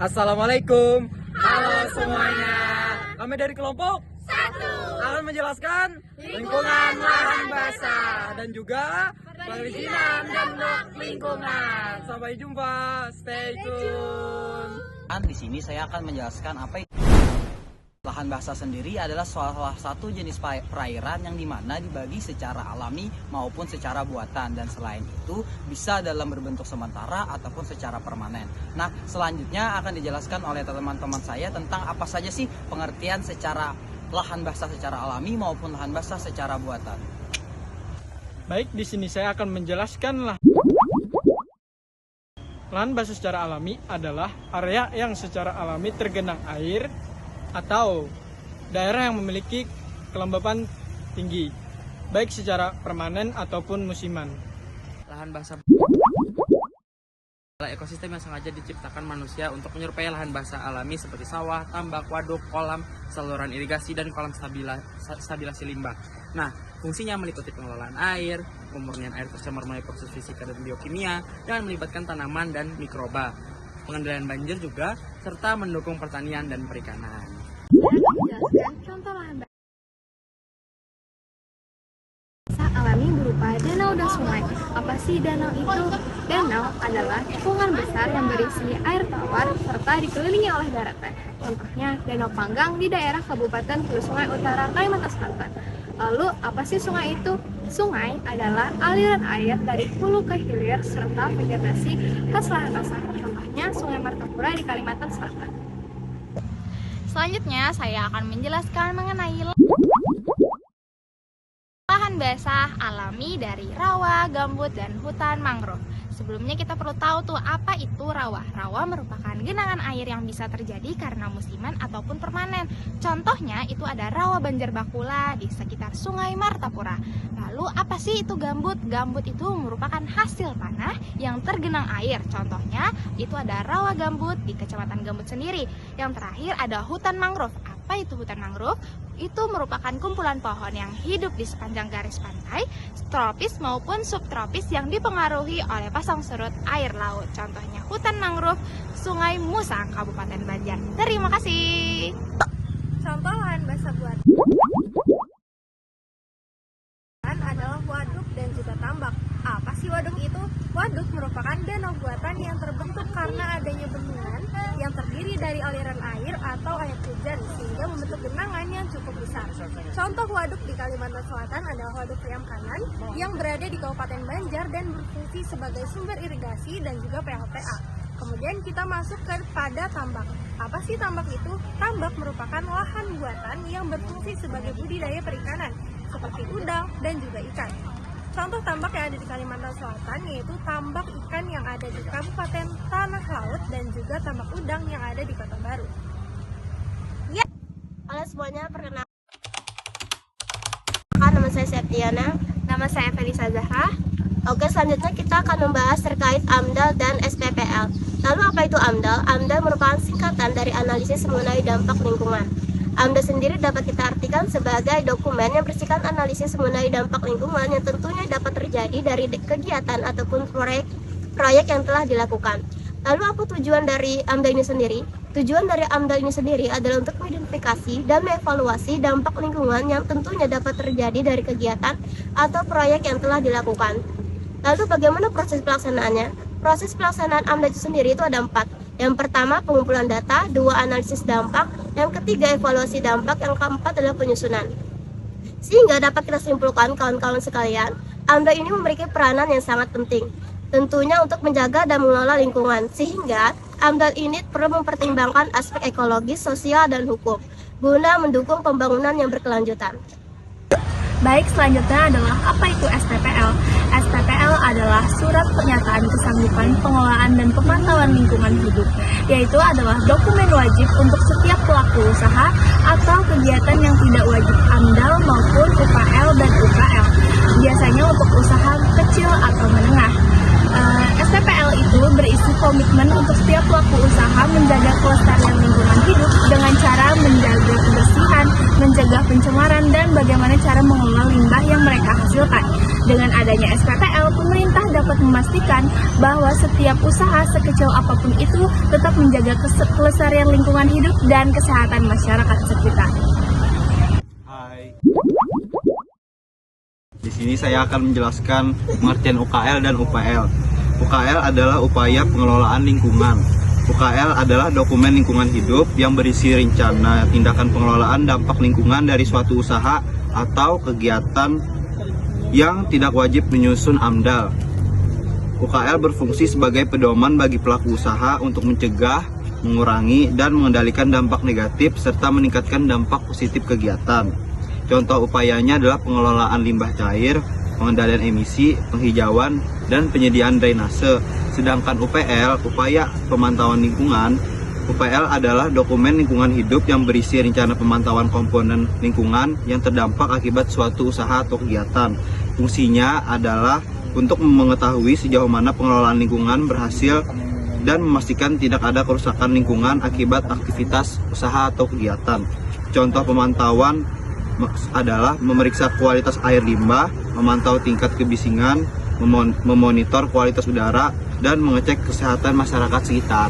Assalamualaikum. Halo semuanya. Kami dari kelompok 1 akan menjelaskan lingkungan lahan basah dan juga perizinan dan blok lingkungan. Sampai jumpa. Stay tune. Di sini saya akan menjelaskan apa itu lahan basah sendiri adalah salah satu jenis perairan yang dimana dibagi secara alami maupun secara buatan, dan selain itu bisa dalam berbentuk sementara ataupun secara permanen. Nah, selanjutnya akan dijelaskan oleh teman-teman saya tentang apa saja sih pengertian secara lahan basah secara alami maupun lahan basah secara buatan. Baik, di sini saya akan menjelaskan lahan basah secara alami adalah area yang secara alami tergenang air atau daerah yang memiliki kelembapan tinggi, baik secara permanen ataupun musiman. Lahan basah adalah ekosistem yang sengaja diciptakan manusia untuk menyerupai lahan basah alami seperti sawah, tambak, waduk, kolam, saluran irigasi, dan kolam stabilasi limbah. Nah, fungsinya meliputi pengelolaan air, pemurnian air tercemar melalui proses fisika dan biokimia, dengan melibatkan tanaman dan mikroba, pengendalian banjir juga, serta mendukung pertanian dan perikanan. Menjelaskan contoh lahan basah alami berupa danau dan sungai. Apa sih danau itu? Danau adalah cekungan besar yang berisi air tawar serta dikelilingi oleh daratan. Contohnya Danau Panggang di daerah Kabupaten Hulu Sungai Utara, Kalimantan Selatan. Lalu apa sih sungai itu? Sungai adalah aliran air dari hulu ke hilir serta vegetasi khas lahan basah. Contohnya Sungai Martapura di Kalimantan Selatan. Selanjutnya, saya akan menjelaskan mengenai lahan basah alami dari rawa, gambut, dan hutan mangrove. Sebelumnya kita perlu tahu tuh apa itu rawa. Rawa merupakan genangan air yang bisa terjadi karena musiman ataupun permanen. Contohnya itu ada rawa Banjarbakula di sekitar Sungai Martapura. Lalu apa sih itu gambut? Gambut itu merupakan hasil tanah yang tergenang air. Contohnya itu ada rawa gambut di Kecamatan Gambut sendiri. Yang terakhir ada hutan mangrove. Apa itu hutan mangrove? Itu merupakan kumpulan pohon yang hidup di sepanjang garis pantai, tropis maupun subtropis yang dipengaruhi oleh pasang surut air laut. Contohnya hutan mangrove Sungai Musang, Kabupaten Banjar. Terima kasih. Contoh lahan basah buatan adalah waduk dan juga tambak. Apa sih waduk itu? Waduk merupakan danau buatan yang terbentuk karena adanya bendungan yang terdiri dari aliran air atau air hujan sehingga membentuk genangan yang cukup besar. Contoh waduk di Kalimantan Selatan adalah Waduk Priam Kanan yang berada di Kabupaten Banjar dan berfungsi sebagai sumber irigasi dan juga PLTA. Kemudian kita masuk kepada tambak. Apa sih tambak itu? Tambak merupakan lahan buatan yang berfungsi sebagai budidaya perikanan seperti udang dan juga ikan. Contoh tambak yang ada di Kalimantan Selatan yaitu tambak ikan yang ada di Kabupaten Tanah Laut dan juga tambak udang yang ada di Kota Baru. Ya, halo semuanya, perkenalkan, nama saya Septiana. Nama saya Felisa Zahra. Oke, selanjutnya kita akan membahas terkait AMDAL dan SPPL. Lalu apa itu AMDAL? AMDAL merupakan singkatan dari analisis mengenai dampak lingkungan. AMDAL sendiri dapat kita artikan sebagai dokumen yang berisikan analisis mengenai dampak lingkungan yang tentunya dapat terjadi dari kegiatan ataupun proyek yang telah dilakukan. Lalu apa tujuan dari AMDAL ini sendiri? Tujuan dari AMDAL ini sendiri adalah untuk mengidentifikasi dan mengevaluasi dampak lingkungan yang tentunya dapat terjadi dari kegiatan atau proyek yang telah dilakukan. Lalu bagaimana proses pelaksanaannya? Proses pelaksanaan AMDAL itu sendiri itu ada 4. Yang pertama pengumpulan data, 2 analisis dampak, yang ketiga evaluasi dampak, yang keempat adalah penyusunan. Sehingga dapat kita simpulkan kawan-kawan sekalian, AMDAL ini memiliki peranan yang sangat penting, tentunya untuk menjaga dan mengelola lingkungan, sehingga AMDAL ini perlu mempertimbangkan aspek ekologis, sosial, dan hukum, guna mendukung pembangunan yang berkelanjutan. Baik, selanjutnya adalah apa itu SPPL? SPPL adalah surat pernyataan kesanggupan pengelolaan dan pemantauan lingkungan hidup, yaitu adalah dokumen wajib untuk setiap pelaku usaha atau kegiatan yang tidak wajib AMDAL maupun UKL dan UKL, biasanya untuk usaha kecil atau menengah. SPPL itu berisi komitmen untuk setiap pelaku usaha menjaga kelestarian lingkungan hidup dengan cara menjaga kebersihan, mencegah pencemaran, dan bagaimana cara mengelola limbah yang mereka hasilkan. Dengan adanya SPPL, pemerintah dapat memastikan memastikan bahwa setiap usaha sekecil apapun itu tetap menjaga kelestarian lingkungan hidup dan kesehatan masyarakat sekitar. Hai. Di sini saya akan menjelaskan pengertian UKL dan UPL. UKL adalah upaya pengelolaan lingkungan. UKL adalah dokumen lingkungan hidup yang berisi rencana tindakan pengelolaan dampak lingkungan dari suatu usaha atau kegiatan yang tidak wajib menyusun AMDAL. UKL berfungsi sebagai pedoman bagi pelaku usaha untuk mencegah, mengurangi, dan mengendalikan dampak negatif serta meningkatkan dampak positif kegiatan. Contoh upayanya adalah pengelolaan limbah cair, pengendalian emisi, penghijauan, dan penyediaan drainase. Sedangkan UPL, upaya pemantauan lingkungan, UPL adalah dokumen lingkungan hidup yang berisi rencana pemantauan komponen lingkungan yang terdampak akibat suatu usaha atau kegiatan. Fungsinya adalah untuk mengetahui sejauh mana pengelolaan lingkungan berhasil dan memastikan tidak ada kerusakan lingkungan akibat aktivitas usaha atau kegiatan. Contoh pemantauan adalah memeriksa kualitas air limbah, memantau tingkat kebisingan, memonitor kualitas udara, dan mengecek kesehatan masyarakat sekitar.